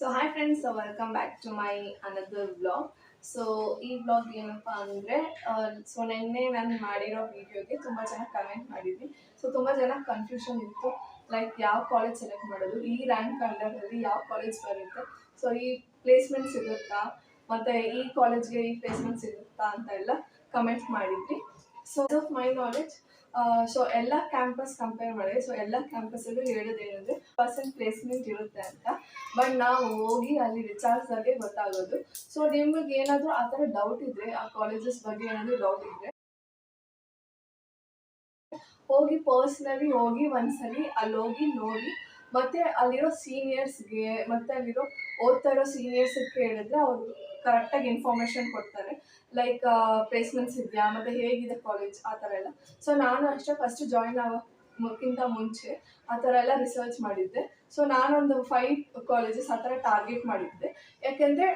So hi friends, welcome back to my another vlog. So ಈ vlog ಏನಪ್ಪ ಅಂದರೆ, so ನಿನ್ನೆ ನಾನು ಮಾಡಿರೋ ವಿಡಿಯೋಗೆ ತುಂಬ ಜನ ಕಮೆಂಟ್ ಮಾಡಿದ್ವಿ. ಸೊ ತುಂಬ ಜನ ಕನ್ಫ್ಯೂಷನ್ ಇತ್ತು, ಲೈಕ್ ಯಾವ ಕಾಲೇಜ್ ಸೆಲೆಕ್ಟ್ ಮಾಡೋದು, ಈ ರ್ಯಾಂಕ್ ಅಂಡರಲ್ಲಿ ಯಾವ ಕಾಲೇಜ್ ಬರುತ್ತೆ, ಸೊ ಈ ಪ್ಲೇಸ್ಮೆಂಟ್ ಸಿಗುತ್ತಾ, ಮತ್ತು ಈ ಕಾಲೇಜ್ಗೆ ಈ ಪ್ಲೇಸ್ಮೆಂಟ್ ಸಿಗುತ್ತಾ ಅಂತ ಎಲ್ಲ ಕಮೆಂಟ್ ಮಾಡಿದ್ವಿ. So of my knowledge, so ಎಲ್ಲ ಕ್ಯಾಂಪಸ್ ಕಂಪೇರ್ ಮಾಡಿದ್ರೆ, ಸೊ ಎಲ್ಲ ಕ್ಯಾಂಪಸಲ್ಲೂ ಹೇಳೋದೇನೆಂದರೆ ಪ್ಲೇಸ್ಮೆಂಟ್ ಇರುತ್ತೆ ಅಂತ. ಬಟ್ ನಾವು ಹೋಗಿ ಅಲ್ಲಿ ವಿಚಾರಿಸಿದಾಗೆ ಗೊತ್ತಾಗೋದು. ಸೊ ನಿಮಗೆ ಏನಾದರೂ ಆ ಥರ ಡೌಟ್ ಇದ್ದರೆ, ಆ ಕಾಲೇಜಸ್ ಬಗ್ಗೆ ಏನಾದರೂ ಡೌಟ್ ಇದ್ದರೆ ಹೋಗಿ ಪರ್ಸ್ನಲಿ ಹೋಗಿ ಒಂದ್ಸಲಿ ಅಲ್ಲಿ ಹೋಗಿ ನೋಡಿ, ಮತ್ತು ಅಲ್ಲಿರೋ ಸೀನಿಯರ್ಸ್ಗೆ ಮತ್ತು ಅಲ್ಲಿರೋ ಓದ್ತಾ ಇರೋ ಸೀನಿಯರ್ಸ್ಗೆ ಕೇಳಿದ್ರೆ ಅವರು ಕರೆಕ್ಟಾಗಿ ಇನ್ಫಾರ್ಮೇಷನ್ ಕೊಡ್ತಾರೆ. ಲೈಕ್ ಪ್ಲೇಸ್ಮೆಂಟ್ಸ್ ಇದೆಯಾ, ಮತ್ತು ಹೇಗಿದೆ ಕಾಲೇಜ್, ಆ ಥರ ಎಲ್ಲ. ಸೊ ನಾನು ಅಷ್ಟೇ ಫಸ್ಟ್ ಜಾಯಿನ್ ಆಗೋಕ್ಕಿಂತ ಮುಂಚೆ ಆ ಥರ ಎಲ್ಲ ರಿಸರ್ಚ್ ಮಾಡಿದ್ದೆ. ಸೊ ನಾನೊಂದು 5 ಕಾಲೇಜಸ್ ಆ ಥರ ಟಾರ್ಗೆಟ್ ಮಾಡಿದ್ದೆ. ಯಾಕೆಂದರೆ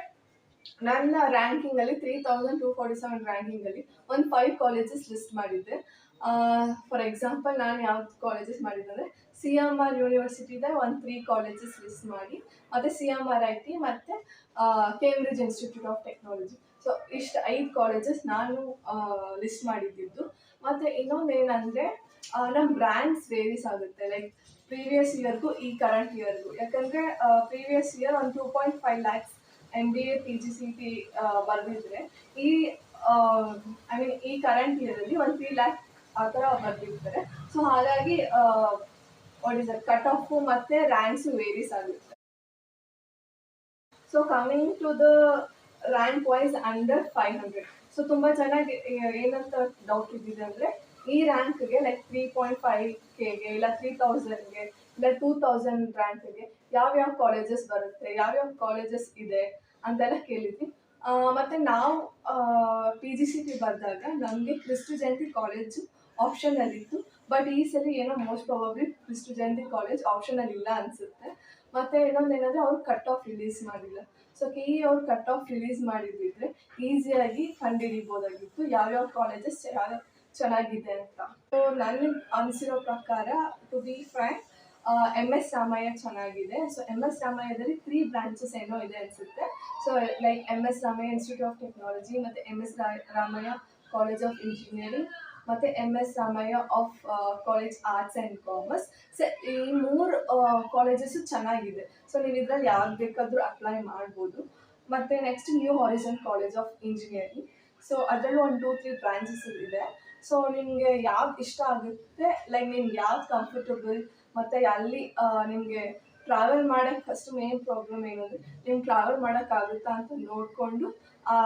ನನ್ನ ರ್ಯಾಂಕಿಂಗಲ್ಲಿ 3247 ರ್ಯಾಂಕಿಂಗಲ್ಲಿ ಒಂದು 5 ಕಾಲೇಜಸ್ ಲಿಸ್ಟ್ ಮಾಡಿದ್ದೆ. ಫಾರ್ ಎಕ್ಸಾಂಪಲ್ ನಾನು ಯಾವ್ದು ಕಾಲೇಜಸ್ ಮಾಡಿದ್ದೆ ಅಂದರೆ, CMR ಯೂನಿವರ್ಸಿಟಿದೆ ಒಂದು 3 ಕಾಲೇಜಸ್ ಲಿಸ್ಟ್ ಮಾಡಿ, ಮತ್ತು CMRIT ಮತ್ತು Cambridge institute of technology. So ಇಷ್ಟು 5 ಕಾಲೇಜಸ್ ನಾನು ಲಿಸ್ಟ್ ಮಾಡಿದ್ದಿದ್ದು. ಮತ್ತು ಇನ್ನೊಂದು ಏನಂದರೆ, ನಮ್ಮ ಬ್ರ್ಯಾಂಡ್ಸ್ ವೇರೀಸ್ ಆಗುತ್ತೆ, ಲೈಕ್ ಪ್ರೀವಿಯಸ್ ಇಯರ್ಗೂ ಈ ಕರೆಂಟ್ ಇಯರ್ಗೂ. ಯಾಕಂದರೆ ಪ್ರೀವಿಯಸ್ ಇಯರ್ ಒಂದು 2.5 lakhs MBA PGCET ಬರೆದಿದ್ರೆ, ಈ ಈ ಕರೆಂಟ್ ಇಯರಲ್ಲಿ ಒಂದು 3 lakh ಆ ಥರ ಬರೆದಿರ್ತಾರೆ. ಸೊ ಹಾಗಾಗಿ ವಾಟ್ ಇಸ್ ಕಟ್ ಆಫು ಮತ್ತು ರ್ಯಾಂಕ್ಸು ವೇರೀಸ್ ಆಗುತ್ತೆ. So coming to the rank wise under 500, so ತುಂಬ ಚೆನ್ನಾಗಿ ಏನಂತ ಡೌಟ್ ಇದ್ದಿದೆ ಅಂದರೆ, ಈ ರ್ಯಾಂಕ್ಗೆ ಲೈಕ್ 3.5Kಗೆ ಇಲ್ಲ 3000ಗೆ ಇಲ್ಲ 2000 ರ್ಯಾಂಕ್ಗೆ ಯಾವ್ಯಾವ ಕಾಲೇಜಸ್ ಬರುತ್ತೆ, ಯಾವ್ಯಾವ ಕಾಲೇಜಸ್ ಇದೆ ಅಂತೆಲ್ಲ ಕೇಳಿದ್ವಿ. ಮತ್ತು ನಾವು PGCET ಬರೆದಾಗ ನಮಗೆ ಕ್ರಿಸ್ತು ಜಯಂತಿ ಕಾಲೇಜು ಆಪ್ಷನಲ್ಲಿತ್ತು. ಬಟ್ ಈ ಸಲ ಏನೋ ಮೋಸ್ಟ್ ಪ್ರಾಬಬ್ಲಿ ಕ್ರಿಸ್ತು ಜಯಂತಿ ಕಾಲೇಜ್ ಆಪ್ಷನಲ್ಲಿ ಇಲ್ಲ ಅನಿಸುತ್ತೆ. ಮತ್ತು ಇನ್ನೊಂದು ಏನಂದರೆ, ಅವ್ರು ಕಟ್ ಆಫ್ ರಿಲೀಸ್ ಮಾಡಿಲ್ಲ. ಸೊ ಅವ್ರು ಕಟ್ ಆಫ್ ರಿಲೀಸ್ ಮಾಡಿದ್ದಿದ್ರೆ ಈಸಿಯಾಗಿ ಕಂಡುಹಿಡಿಬೋದಾಗಿತ್ತು ಯಾವ್ಯಾವ ಕಾಲೇಜಸ್ ಯಾವ್ಯಾವ ಚೆನ್ನಾಗಿದೆ ಅಂತ. ಸೊ ನನಗೆ ಅನಿಸಿರೋ ಪ್ರಕಾರ, to be frank, MS Ramaiah ಚೆನ್ನಾಗಿದೆ. ಸೊ MS ರಾಮಯ್ಯದಲ್ಲಿ 3 ಬ್ರಾಂಚಸ್ ಏನೋ ಇದೆ ಅನಿಸುತ್ತೆ. So like MS Ramaiah institute of technology, ಮತ್ತು MS Ramaiah college of engineering, ಮತ್ತು MS Ramaiah of college arts and commerce. So ಈ 3 ಕಾಲೇಜಸ್ಸು ಚೆನ್ನಾಗಿದೆ. ಸೊ ನೀವು ಇದರಲ್ಲಿ ಯಾವ್ದು ಬೇಕಾದರೂ ಅಪ್ಲೈ ಮಾಡ್ಬೋದು. ಮತ್ತು next new horizon college of engineering. So ಅದರಲ್ಲೂ ಒಂದು 2-3 ಬ್ರಾಂಚಸ್ ಇದೆ. ಸೊ ನಿಮಗೆ ಯಾವ್ದು ಇಷ್ಟ ಆಗುತ್ತೆ, ಲೈಕ್ ನಿಮ್ಗೆ ಯಾವ್ದು ಕಂಫರ್ಟಬಲ್, ಮತ್ತು ಅಲ್ಲಿ ನಿಮಗೆ ಟ್ರಾವೆಲ್ ಮಾಡೋಕ್ಕೆ ಫಸ್ಟ್ ಮೇನ್ ಪ್ರಾಬ್ಲಮ್ ಏನಂದರೆ, ನಿಮ್ಗೆ ಟ್ರಾವೆಲ್ ಮಾಡೋಕ್ಕಾಗುತ್ತಾ ಅಂತ ನೋಡಿಕೊಂಡು ಆ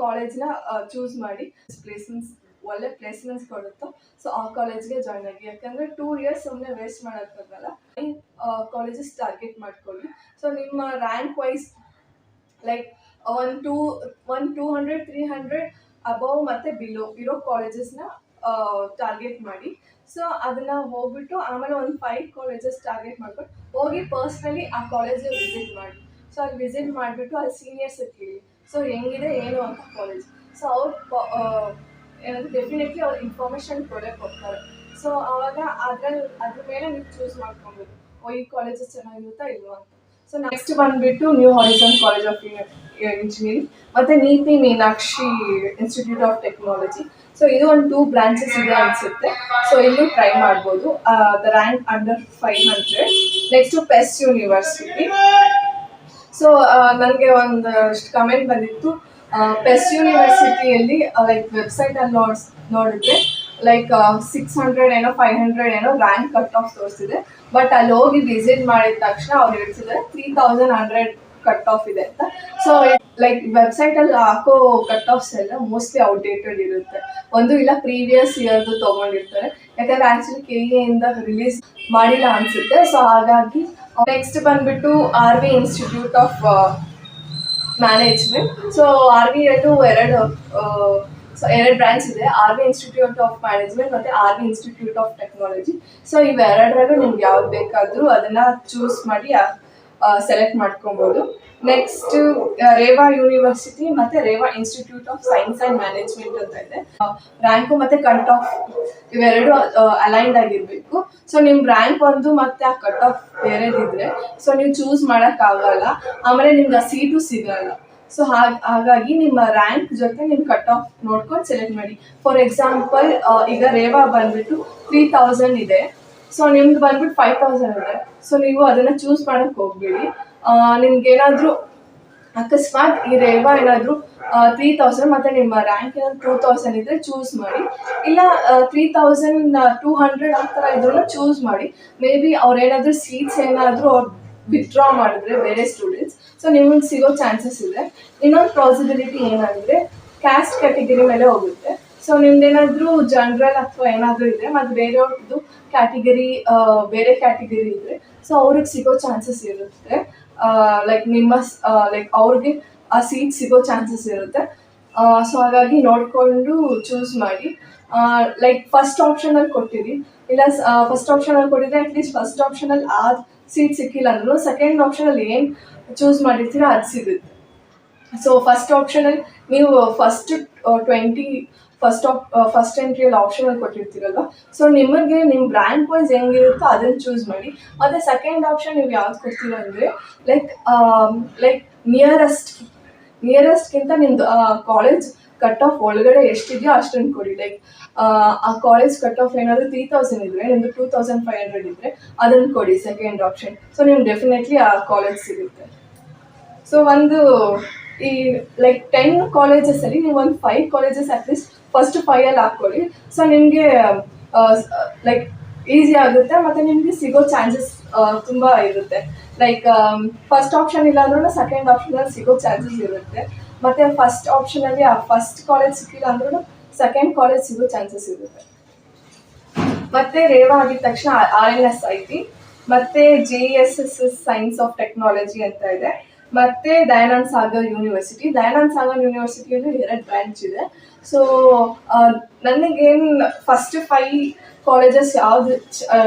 ಕಾಲೇಜ್ನ ಚೂಸ್ ಮಾಡಿ. ಪ್ಲೇಸ್ಮೆಂಟ್ಸ್ ಒಳ್ಳೆ ಪ್ಲೇಸ್ಮೆಂಟ್ಸ್ ಕೊಡುತ್ತೋ, ಸೊ ಆ ಕಾಲೇಜ್ಗೆ ಜಾಯ್ನ್ ಆಗಿ. ಯಾಕಂದರೆ 2 years ಸುಮ್ಮನೆ ವೇಸ್ಟ್ ಮಾಡೋಕ್ಕಾಗಲ್ಲ. ಈ ಕಾಲೇಜಸ್ ಟಾರ್ಗೆಟ್ ಮಾಡ್ಕೊಳ್ಳಿ. ಸೊ ನಿಮ್ಮ ರ್ಯಾಂಕ್ ವೈಸ್ ಲೈಕ್ ಒಂದು 200-300 ಅಬೌವ್ ಮತ್ತು ಬಿಲೋ ಇರೋ ಕಾಲೇಜಸ್ನ ಟಾರ್ಗೆಟ್ ಮಾಡಿ. ಸೊ ಅದನ್ನು ಹೋಗ್ಬಿಟ್ಟು ಆಮೇಲೆ ಒಂದು 5 ಕಾಲೇಜಸ್ ಟಾರ್ಗೆಟ್ ಮಾಡ್ಕೊಂಡು ಹೋಗಿ ಪರ್ಸ್ನಲಿ ಆ ಕಾಲೇಜ್ಗೆ ವಿಸಿಟ್ ಮಾಡಿ. ಸೊ ಅಲ್ಲಿ ವಿಸಿಟ್ ಮಾಡಿಬಿಟ್ಟು ಅಲ್ಲಿ ಸೀನಿಯರ್ಸ್ ಕೇಳಿ, ಸೊ ಹೆಂಗಿದೆ ಏನು ಅಂತ ಕಾಲೇಜ್. ಸೊ ಅವ್ರು ಏನಂದರೆ ಡೆಫಿನೆಟ್ಲಿ ಅವ್ರು ಇನ್ಫಾರ್ಮೇಷನ್ ಕೊಡ್ತಾರೆ. ಸೊ ಆವಾಗ ಅದ್ರ ಮೇಲೆ ನೀವು ಚೂಸ್ ಮಾಡ್ಕೊಬೋದು, ಈ ಕಾಲೇಜಸ್ ಚೆನ್ನಾಗಿರುತ್ತಾ ಇಲ್ವಾ ಅಂತ. ಸೊ ನೆಕ್ಸ್ಟ್ ಬಂದುಬಿಟ್ಟು new horizon college of engineering ಮತ್ತು Nitte Meenakshi institute of technology. So ಇದು ಒಂದು 2 ಬ್ರಾಂಚಸ್ ಇದೆ ಅನಿಸುತ್ತೆ. ಸೊ ಇಲ್ಲೂ ಟ್ರೈ ಮಾಡ್ಬೋದು. The rank under 500. Next ಪೆಸ್ university. So ನನಗೆ ಒಂದಷ್ಟು ಕಮೆಂಟ್ ಬಂದಿತ್ತು, ಪೆಸ್ ಯೂನಿವರ್ಸಿಟಿಯಲ್ಲಿ ಲೈಕ್ ವೆಬ್ಸೈಟಲ್ಲಿ ನೋಡಿದ್ರೆ ಲೈಕ್ 600 ಏನೋ 500 ಏನೋ ರ್ಯಾಂಕ್ ಕಟ್ ಆಫ್ ತೋರಿಸಿದೆ. ಬಟ್ ಅಲ್ಲಿ ಹೋಗಿ ವಿಸಿಟ್ ಮಾಡಿದ ತಕ್ಷಣ ಅವ್ರು ಹೇಳ್ತಿದ್ದಾರೆ 3100 ಕಟ್ ಆಫ್ ಇದೆ ಅಂತ. ಸೊ ಲೈಕ್ ವೆಬ್ಸೈಟಲ್ಲಿ ಹಾಕೋ ಕಟ್ ಆಫ್ಸ್ ಎಲ್ಲ ಮೋಸ್ಟ್ಲಿ ಔಟ್ಡೇಟೆಡ್ ಇರುತ್ತೆ, ಒಂದು ಇಲ್ಲ ಪ್ರೀವಿಯಸ್ ಇಯರ್ದು ತೊಗೊಂಡಿರ್ತಾರೆ. ಯಾಕಂದರೆ ಆ್ಯಕ್ಚುಲಿ KE ಇಂದ ರಿಲೀಸ್ ಮಾಡಿಲ್ಲ ಅನಿಸುತ್ತೆ. ಸೊ ಹಾಗಾಗಿ ನೆಕ್ಸ್ಟ್ ಬಂದುಬಿಟ್ಟು RV institute of management. So RVಯಲ್ಲೂ ಎರಡು ಬ್ರಾಂಚ್ ಇದೆ, RV ಇನ್ಸ್ಟಿಟ್ಯೂಟ್ ಆಫ್ ಮ್ಯಾನೇಜ್ಮೆಂಟ್ ಮತ್ತು RV institute of technology. So ಇವೆರಡರಲ್ಲೂ ನಿಮ್ಗೆ ಯಾವ್ದು ಬೇಕಾದರೂ ಅದನ್ನು ಚೂಸ್ ಮಾಡಿ ಸೆಲೆಕ್ಟ್ ಮಾಡ್ಕೊಬೋದು. ನೆಕ್ಸ್ಟ್ ರೇವಾ ಯೂನಿವರ್ಸಿಟಿ ಮತ್ತೆ Reva institute of science and management ಅಂತ ಇದೆ. ರ್ಯಾಂಕು ಮತ್ತೆ ಕಟ್ ಆಫ್ ಇವೆರಡು ಅಲೈನ್ಡ್ ಆಗಿರ್ಬೇಕು. ಸೊ ನಿಮ್ ರ್ಯಾಂಕ್ ಒಂದು ಮತ್ತೆ ಆ ಕಟ್ ಆಫ್ ಬೇರೆದಿದ್ರೆ ಸೊ ನೀವು ಚೂಸ್ ಮಾಡಕ್ ಆಗಲ್ಲ, ಆಮೇಲೆ ನಿಮ್ಗೆ ಆ ಸೀಟು ಸಿಗಲ್ಲ. ಸೊ ಹಾಗಾಗಿ ನಿಮ್ಮ ರ್ಯಾಂಕ್ ಜೊತೆ ನಿಮ್ ಕಟ್ ಆಫ್ ನೋಡ್ಕೊಂಡು ಸೆಲೆಕ್ಟ್ ಮಾಡಿ. ಫಾರ್ ಎಕ್ಸಾಂಪಲ್ ಈಗ ರೇವಾ ಬಂದ್ಬಿಟ್ಟು 3000 ಇದೆ, ಸೊ ನಿಮ್ಗೆ ಬಂದ್ಬಿಟ್ಟು 5000 ಇದೆ. ಸೊ ನೀವು ಅದನ್ನ ಚೂಸ್ ಮಾಡಕ್ ಹೋಗ್ಬೇಡಿ. ನಿಮ್ಗೆ ಏನಾದ್ರು ಅಕಸ್ಮಾತ್ ಈ ರೇವಾ ಏನಾದ್ರು 3000 ಮತ್ತೆ ನಿಮ್ಮ ರ್ಯಾಂಕ್ ಏನಾದ್ರು 2000 ಇದ್ರೆ ಚೂಸ್ ಮಾಡಿ, ಇಲ್ಲ 3200 ಆ ಥರ ಇದ್ರೂ ಚೂಸ್ ಮಾಡಿ. ಮೇ ಬಿ ಅವ್ರೇನಾದ್ರೂ ಸೀಟ್ಸ್ ಏನಾದ್ರು ಅವ್ರು ವಿತ್ಡ್ರಾ ಮಾಡಿದ್ರೆ ಬೇರೆ ಸ್ಟೂಡೆಂಟ್ಸ್, ಸೊ ನಿಮಗೆ ಸಿಗೋ ಚಾನ್ಸಸ್ ಇದೆ. ಇನ್ನೊಂದು ಪಾಸಿಬಿಲಿಟಿ ಏನಂದ್ರೆ ಕ್ಯಾಸ್ಟ್ ಕ್ಯಾಟಗರಿ ಮೇಲೆ ಹೋಗುತ್ತೆ. ಸೊ ನಿಮ್ದೇನಾದ್ರೂ ಜನರಲ್ ಅಥವಾ ಏನಾದರೂ ಇದೆ ಮತ್ತು ಬೇರೆಯವ್ರದ್ದು ಕ್ಯಾಟಗರಿ ಬೇರೆ ಕ್ಯಾಟಗರಿ ಇದ್ರೆ ಸೊ ಅವ್ರಿಗೆ ಸಿಗೋ ಚಾನ್ಸಸ್ ಇರುತ್ತೆ. ಲೈಕ್ ನಿಮ್ಮ ಲೈಕ್ ಅವ್ರಿಗೆ ಆ ಸೀಟ್ ಸಿಗೋ ಚಾನ್ಸಸ್ ಇರುತ್ತೆ. ಸೊ ಹಾಗಾಗಿ ನೋಡಿಕೊಂಡು ಚೂಸ್ ಮಾಡಿ. ಲೈಕ್ ಫಸ್ಟ್ ಆಪ್ಷನಲ್ಲಿ ಕೊಟ್ಟಿರಿ, ಇಲ್ಲ ಫಸ್ಟ್ ಆಪ್ಷನಲ್ಲಿ ಕೊಟ್ಟಿದ್ರೆ ಅಟ್ಲೀಸ್ಟ್ ಫಸ್ಟ್ ಆಪ್ಷನಲ್ಲಿ ಆ ಸೀಟ್ ಸಿಕ್ಕಿಲ್ಲ ಅಂದ್ರೂ ಸೆಕೆಂಡ್ ಆಪ್ಷನಲ್ಲಿ ಏನು ಚೂಸ್ ಮಾಡಿರ್ತೀರ ಅದು ಸಿಗುತ್ತೆ. ಸೊ ಫಸ್ಟ್ ಆಪ್ಷನಲ್ಲಿ ನೀವು ಫಸ್ಟ್ ಎಂಟ್ರಿಯಲ್ಲಿ ಆಪ್ಷನಲ್ಲಿ ಕೊಟ್ಟಿರ್ತೀರಲ್ವ, ಸೊ ನಿಮಗೆ ನಿಮ್ಮ ರ್ಯಾಂಕ್ ವೈಸ್ ಹೆಂಗಿರುತ್ತೋ ಅದನ್ನು ಚೂಸ್ ಮಾಡಿ. ಮತ್ತು ಸೆಕೆಂಡ್ ಆಪ್ಷನ್ ನೀವು ಯಾವ್ದು ಕೊಡ್ತೀರ ಅಂದರೆ ಲೈಕ್ ನಿಯರೆಸ್ಟ್ಗಿಂತ ನಿಮ್ಮದು ಕಾಲೇಜ್ ಕಟ್ ಆಫ್ ಒಳಗಡೆ ಎಷ್ಟಿದೆಯೋ ಅಷ್ಟನ್ನು ಕೊಡಿ. ಲೈಕ್ ಆ ಕಾಲೇಜ್ ಕಟ್ ಆಫ್ ಏನಾದರೂ 3000 ಇದ್ದರೆ ನಿಮ್ಮದು 2500 ಇದ್ದರೆ ಅದನ್ನು ಕೊಡಿ ಸೆಕೆಂಡ್ ಆಪ್ಷನ್. ಸೊ ನಿಮ್ಗೆ ಡೆಫಿನೆಟ್ಲಿ ಆ ಕಾಲೇಜ್ ಸಿಗುತ್ತೆ. ಸೊ ಒಂದು ಈ ಲೈಕ್ 10 ಕಾಲೇಜಸಲ್ಲಿ ನೀವು ಒಂದು 5 ಕಾಲೇಜಸ್ ಅಟ್ಲೀಸ್ಟ್ ಫಸ್ಟ್ 5ಅಲ್ಲಿ ಹಾಕ್ಕೊಳ್ಳಿ. ಸೊ ನಿಮಗೆ ಲೈಕ್ ಈಸಿ ಆಗುತ್ತೆ ಮತ್ತು ನಿಮಗೆ ಸಿಗೋ ಚಾನ್ಸಸ್ ತುಂಬ ಇರುತ್ತೆ. ಲೈಕ್ ಫಸ್ಟ್ ಆಪ್ಷನ್ ಇಲ್ಲ ಅಂದ್ರೂ ಸೆಕೆಂಡ್ ಆಪ್ಷನಲ್ಲಿ ಸಿಗೋ ಚಾನ್ಸಸ್ ಇರುತ್ತೆ. ಮತ್ತು ಫಸ್ಟ್ ಆಪ್ಷನಲ್ಲಿ ಆ ಫಸ್ಟ್ ಕಾಲೇಜ್ ಸಿಕ್ಕಿಲ್ಲ ಅಂದ್ರೂ ಸೆಕೆಂಡ್ ಕಾಲೇಜ್ ಸಿಗೋ ಚಾನ್ಸಸ್ ಇರುತ್ತೆ. ಮತ್ತು ರೇವಾ ಆಗಿದ ತಕ್ಷಣ RNSIT ಮತ್ತು JSS ಸೈನ್ಸ್ ಆಫ್ ಟೆಕ್ನಾಲಜಿ ಅಂತ ಇದೆ. ಮತ್ತು ದಯಾನಂದ್ ಸಾಗರ್ ಯೂನಿವರ್ಸಿಟಿ. ದಯಾನಂದ್ ಸಾಗರ್ ಯೂನಿವರ್ಸಿಟಿಯಲ್ಲಿ 2 ಬ್ರ್ಯಾಂಚ್ ಇದೆ. ಸೊ ನನಗೇನು ಫಸ್ಟ್ 5 ಕಾಲೇಜಸ್ ಯಾವುದು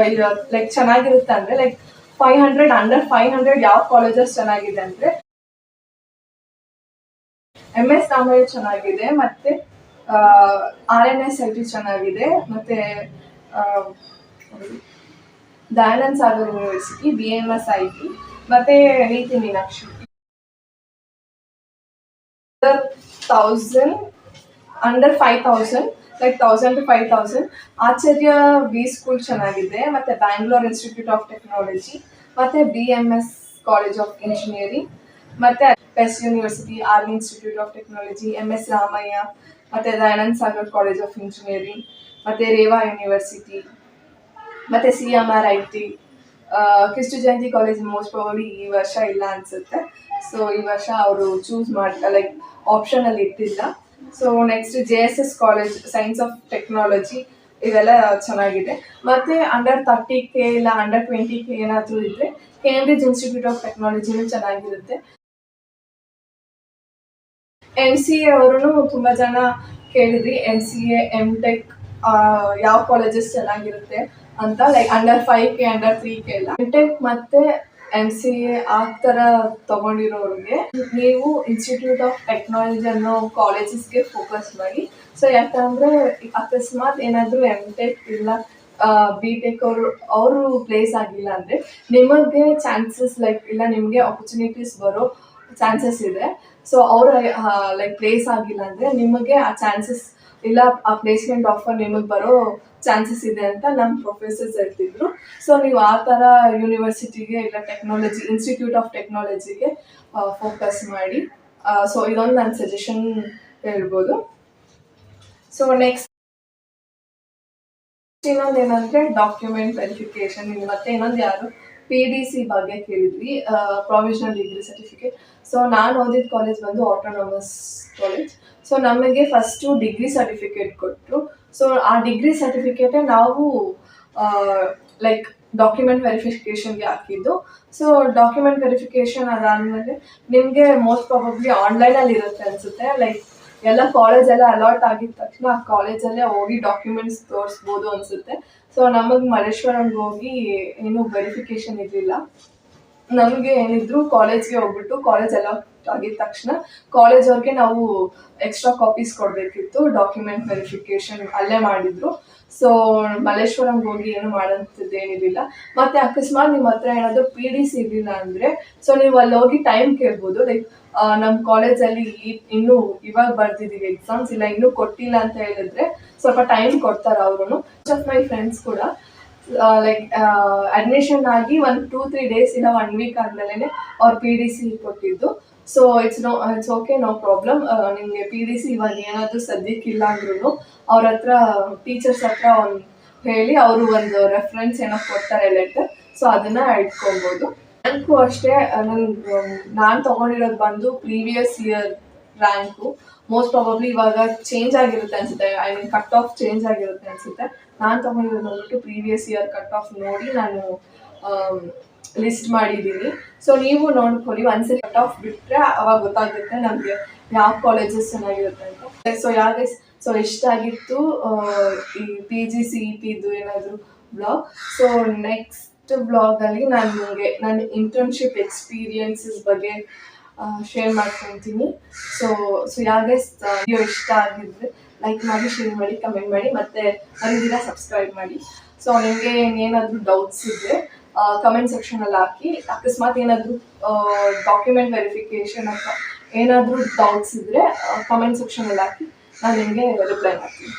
ಲೈಕ್ ಚೆನ್ನಾಗಿರುತ್ತೆ ಅಂದರೆ ಲೈಕ್ 500 ಅಂಡರ್ 500 ಯಾವ ಕಾಲೇಜಸ್ ಚೆನ್ನಾಗಿದೆ ಅಂದರೆ MS ರಾಮಯ್ಯ ಚೆನ್ನಾಗಿದೆ, ಮತ್ತು RNSIT ಚೆನ್ನಾಗಿದೆ, ಮತ್ತು ದಯಾನಂದ್ ಸಾಗರ್ ಯೂನಿವರ್ಸಿಟಿ, BMSIT ಮತ್ತು Nitte Meenakshi. 1000 under 5000 like 1000 to 5000 Acharya V school ಚೆನ್ನಾಗಿದೆ, ಮತ್ತು ಬ್ಯಾಂಗ್ಳೂರ್ ಇನ್ಸ್ಟಿಟ್ಯೂಟ್ ಆಫ್ ಟೆಕ್ನಾಲಜಿ, ಮತ್ತು BMS ಕಾಲೇಜ್ ಆಫ್ ಇಂಜಿನಿಯರಿಂಗ್, ಮತ್ತು PES university, army institute of technology, MS Ramaiah, ಮತ್ತು Dayanand Sagar college of engineering, ಮತ್ತು ರೇವಾ ಯೂನಿವರ್ಸಿಟಿ, ಮತ್ತು CMRIT. Kristu Jayanti college most probably ಈ ವರ್ಷ ಇಲ್ಲ ಅನಿಸುತ್ತೆ. ಸೊ ಈ ವರ್ಷ ಅವರು ಚೂಸ್ ಲೈಕ್ ಆಪ್ಷನಲ್ಲಿ ಇಟ್ಟಿಲ್ಲ. So next JSS college science of technology, ಇವೆಲ್ಲ ಚೆನ್ನಾಗಿದೆ. ಮತ್ತು ಅಂಡರ್ 30K ಇಲ್ಲ ಅಂಡರ್ 20K ಏನಾದರೂ ಇದ್ದರೆ ಕೇಂಬ್ರಿಡ್ಜ್ ಇನ್ಸ್ಟಿಟ್ಯೂಟ್ ಆಫ್ ಟೆಕ್ನಾಲಜಿನೂ ಚೆನ್ನಾಗಿರುತ್ತೆ. MCA ಅವರು ತುಂಬ ಜನ ಕೇಳಿದ್ರಿ, MCA MTech ಯಾವ ಕಾಲೇಜಸ್ ಚೆನ್ನಾಗಿರುತ್ತೆ ಅಂತ. Like under 5K under 3K ಇಲ್ಲ. MTech ಮತ್ತು MCA ಆ ಥರ ತೊಗೊಂಡಿರೋರಿಗೆ ನೀವು ಇನ್ಸ್ಟಿಟ್ಯೂಟ್ ಆಫ್ ಟೆಕ್ನಾಲಜಿ ಅನ್ನೋ ಕಾಲೇಜಸ್ಗೆ ಫೋಕಸ್ ಮಾಡಿ. ಸೊ ಯಾಕಂದರೆ ಅಕಸ್ಮಾತ್ ಏನಾದರೂ MTech ಇಲ್ಲ BTech ಅವರು ಪ್ಲೇಸ್ ಆಗಿಲ್ಲ ಅಂದರೆ ನಿಮಗೆ ಚಾನ್ಸಸ್ ಲೈಕ್ ಇಲ್ಲ ನಿಮಗೆ ಆಪರ್ಚುನಿಟೀಸ್ ಬರೋ ಚಾನ್ಸಸ್ ಇದೆ. ಸೊ ಅವರು ಲೈಕ್ ಪ್ಲೇಸ್ ಆಗಿಲ್ಲ ಅಂದರೆ ನಿಮಗೆ ಆ ಚಾನ್ಸಸ್ ಇಲ್ಲ ಆ ಪ್ಲೇಸ್ಮೆಂಟ್ ಆಫರ್ ನಿಮಗೆ ಬರೋ ಚಾನ್ಸಸ್ ಇದೆ ಅಂತ ನಮ್ಮ ಪ್ರೊಫೆಸರ್ಸ್ ಹೇಳ್ತಿದ್ರು. ಸೊ ನೀವು ಆ ಥರ ಯೂನಿವರ್ಸಿಟಿಗೆ ಇಲ್ಲ ಟೆಕ್ನಾಲಜಿ ಇನ್ಸ್ಟಿಟ್ಯೂಟ್ ಆಫ್ ಟೆಕ್ನಾಲಜಿಗೆ ಫೋಕಸ್ ಮಾಡಿ. ಸೊ ಇದೊಂದು ನನ್ನ ಸಜೆಷನ್ ಹೇಳ್ಬೋದು. ಸೊ ನೆಕ್ಸ್ಟ್ ಇನ್ನೊಂದು ಏನಂದರೆ ಡಾಕ್ಯುಮೆಂಟ್ ವೆರಿಫಿಕೇಷನ್. ಮತ್ತು ಇನ್ನೊಂದು ಯಾರು PDC ಬಗ್ಗೆ ಕೇಳಿದ್ವಿ, ಪ್ರೊವಿಷನಲ್ ಡಿಗ್ರಿ ಸರ್ಟಿಫಿಕೇಟ್. ಸೊ ನಾನು ಓದಿದ ಕಾಲೇಜ್ ಬಂದು ಆಟೋನಮಸ್ ಕಾಲೇಜ್. ಸೊ ನಮಗೆ ಫಸ್ಟು ಡಿಗ್ರಿ ಸರ್ಟಿಫಿಕೇಟ್ ಕೊಟ್ಟರು. ಸೊ ಆ ಡಿಗ್ರಿ ಸರ್ಟಿಫಿಕೇಟೇ ನಾವು ಲೈಕ್ ಡಾಕ್ಯುಮೆಂಟ್ ವೆರಿಫಿಕೇಷನ್ಗೆ ಹಾಕಿದ್ದು. ಸೊ ಡಾಕ್ಯುಮೆಂಟ್ ವೆರಿಫಿಕೇಷನ್ ಅದಾದಮೇಲೆ ನಿಮಗೆ ಮೋಸ್ಟ್ ಪ್ರಾಬಬ್ಲಿ ಆನ್ಲೈನಲ್ಲಿ ಇರುತ್ತೆ ಅನಿಸುತ್ತೆ. ಲೈಕ್ ಎಲ್ಲ ಕಾಲೇಜೆಲ್ಲ ಅಲಾಟ್ ಆಗಿದ ತಕ್ಷಣ ಆ ಕಾಲೇಜಲ್ಲೇ ಹೋಗಿ ಡಾಕ್ಯುಮೆಂಟ್ಸ್ ತೋರಿಸ್ಬೋದು ಅನಿಸುತ್ತೆ. ಸೊ ನಮಗೆ ಮಲ್ಲೇಶ್ವರಂಗೆ ಹೋಗಿ ಏನೂ ವೆರಿಫಿಕೇಷನ್ ಇರಲಿಲ್ಲ. ನಮಗೆ ಏನಿದ್ರು ಕಾಲೇಜ್ಗೆ ಹೋಗ್ಬಿಟ್ಟು ಕಾಲೇಜ್ ಎಲ್ಲ ಆಗಿದ ತಕ್ಷಣ ಕಾಲೇಜ್ ಅವ್ರಿಗೆ ನಾವು ಎಕ್ಸ್ಟ್ರಾ ಕಾಪೀಸ್ ಕೊಡಬೇಕಿತ್ತು, ಡಾಕ್ಯುಮೆಂಟ್ ವೆರಿಫಿಕೇಶನ್ ಅಲ್ಲೇ ಮಾಡಿದ್ರು. ಸೊ ಮಲ್ಲೇಶ್ವರಂಗೆ ಹೋಗಿ ಏನು ಮಾಡೋಂಥದ್ದು ಏನಿರಲಿಲ್ಲ. ಮತ್ತೆ ಅಕಸ್ಮಾತ್ ನಿಮ್ಮ ಹತ್ರ ಏನಾದರೂ PDC ಇರಲಿಲ್ಲ ಅಂದರೆ ಸೊ ನೀವು ಅಲ್ಲಿ ಹೋಗಿ ಟೈಮ್ ಕೇಳ್ಬೋದು. ಲೈಕ್ ನಮ್ಮ ಕಾಲೇಜಲ್ಲಿ ಇನ್ನೂ ಇವಾಗ ಬರ್ದಿದ್ದೀವಿ ಎಕ್ಸಾಮ್ಸ್, ಇಲ್ಲ ಇನ್ನೂ ಕೊಟ್ಟಿಲ್ಲ ಅಂತ ಹೇಳಿದ್ರೆ ಸ್ವಲ್ಪ ಟೈಮ್ ಕೊಡ್ತಾರೆ ಅವರು. ಆಫ್ ಮೈ ಫ್ರೆಂಡ್ಸ್ ಕೂಡ ಲೈಕ್ ಅಡ್ಮಿಷನ್ ಆಗಿ ಒಂದು 2-3 ಡೇಸ್ ಇಲ್ಲ 1 ವೀಕ್ ಆದಮೇಲೆ ಅವ್ರು PDC ಕೊಟ್ಟಿದ್ದು. So it's okay, no problem. ನಿಮಗೆ PDC ಇವಾಗ ಏನಾದರೂ ಸದ್ಯಕ್ಕಿಲ್ಲ ಅಂದ್ರೂ ಅವ್ರ ಹತ್ರ ಟೀಚರ್ಸ್ ಹತ್ರ ಒಂದು ಹೇಳಿ ಅವರು ಒಂದು ರೆಫರೆನ್ಸ್ ಏನೋ ಕೊಡ್ತಾರೆ ಲೆಟರ್, ಸೊ ಅದನ್ನ ಇಟ್ಕೊಬೋದು. ರ್ಯಾಂಕು ಅಷ್ಟೇ, ನಾನು ತೊಗೊಂಡಿರೋದು ಬಂದು previous year rank. Most probably ಇವಾಗ ಚೇಂಜ್ ಆಗಿರುತ್ತೆ ಅನ್ಸುತ್ತೆ, I mean cut off change ಆಗಿರುತ್ತೆ ಅನ್ಸುತ್ತೆ. ನಾನು ತೊಗೊಂಡಿರೋದು ಬಂದ್ಬಿಟ್ಟು ಪ್ರೀವಿಯಸ್ ಇಯರ್ ಕಟ್ ಆಫ್ ನೋಡಿ ನಾನು ಲಿಸ್ಟ್ ಮಾಡಿದ್ದೀನಿ. ಸೊ ನೀವು ನೋಡ್ಕೊಳ್ಳಿ, ಒಂದ್ಸರಿ ಕಟ್ ಆಫ್ ಬಿಟ್ಟರೆ ಅವಾಗ ಗೊತ್ತಾಗುತ್ತೆ ನಮಗೆ ಯಾವ ಕಾಲೇಜಸ್ ಚೆನ್ನಾಗಿರುತ್ತೆ ಅಂತ. ಸೊ ಎಷ್ಟಾಗಿತ್ತು ಈ PG-CET ಏನಾದರೂ ಬ್ಲಾಗ್. ಸೊ ನೆಕ್ಸ್ಟ್ ಬ್ಲಾಗಲ್ಲಿ ನಾನು ನಿಮಗೆ ನನ್ನ ಇಂಟರ್ನ್ಶಿಪ್ ಎಕ್ಸ್ಪೀರಿಯನ್ಸಸ್ ಬಗ್ಗೆ ಶೇರ್ ಮಾಡ್ಕೊತೀನಿ. ಸೊ ಯಾಕೆ ವಿಡಿಯೋ ಇಷ್ಟ ಆಗಿದ್ರೆ ಲೈಕ್ ಮಾಡಿ, ಶೇರ್ ಮಾಡಿ, ಕಮೆಂಟ್ ಮಾಡಿ, ಮತ್ತು ಮರಿದಿರ ಸಬ್ಸ್ಕ್ರೈಬ್ ಮಾಡಿ. ಸೊ ನಿಮಗೆ ಏನಾದರೂ ಡೌಟ್ಸ್ ಇದ್ದರೆ ಕಮೆಂಟ್ ಸೆಕ್ಷನಲ್ಲಿ ಹಾಕಿ. ಅಕಸ್ಮಾತ್ ಏನಾದರೂ ಡಾಕ್ಯುಮೆಂಟ್ ವೆರಿಫಿಕೇಷನ್ ಅಥವಾ ಏನಾದರೂ ಡೌಟ್ಸ್ ಇದ್ದರೆ ಕಮೆಂಟ್ ಸೆಕ್ಷನಲ್ಲಿ ಹಾಕಿ, ನಾನು ನಿಮಗೆ ರಿಪ್ಲೈ ಮಾಡ್ತೀನಿ.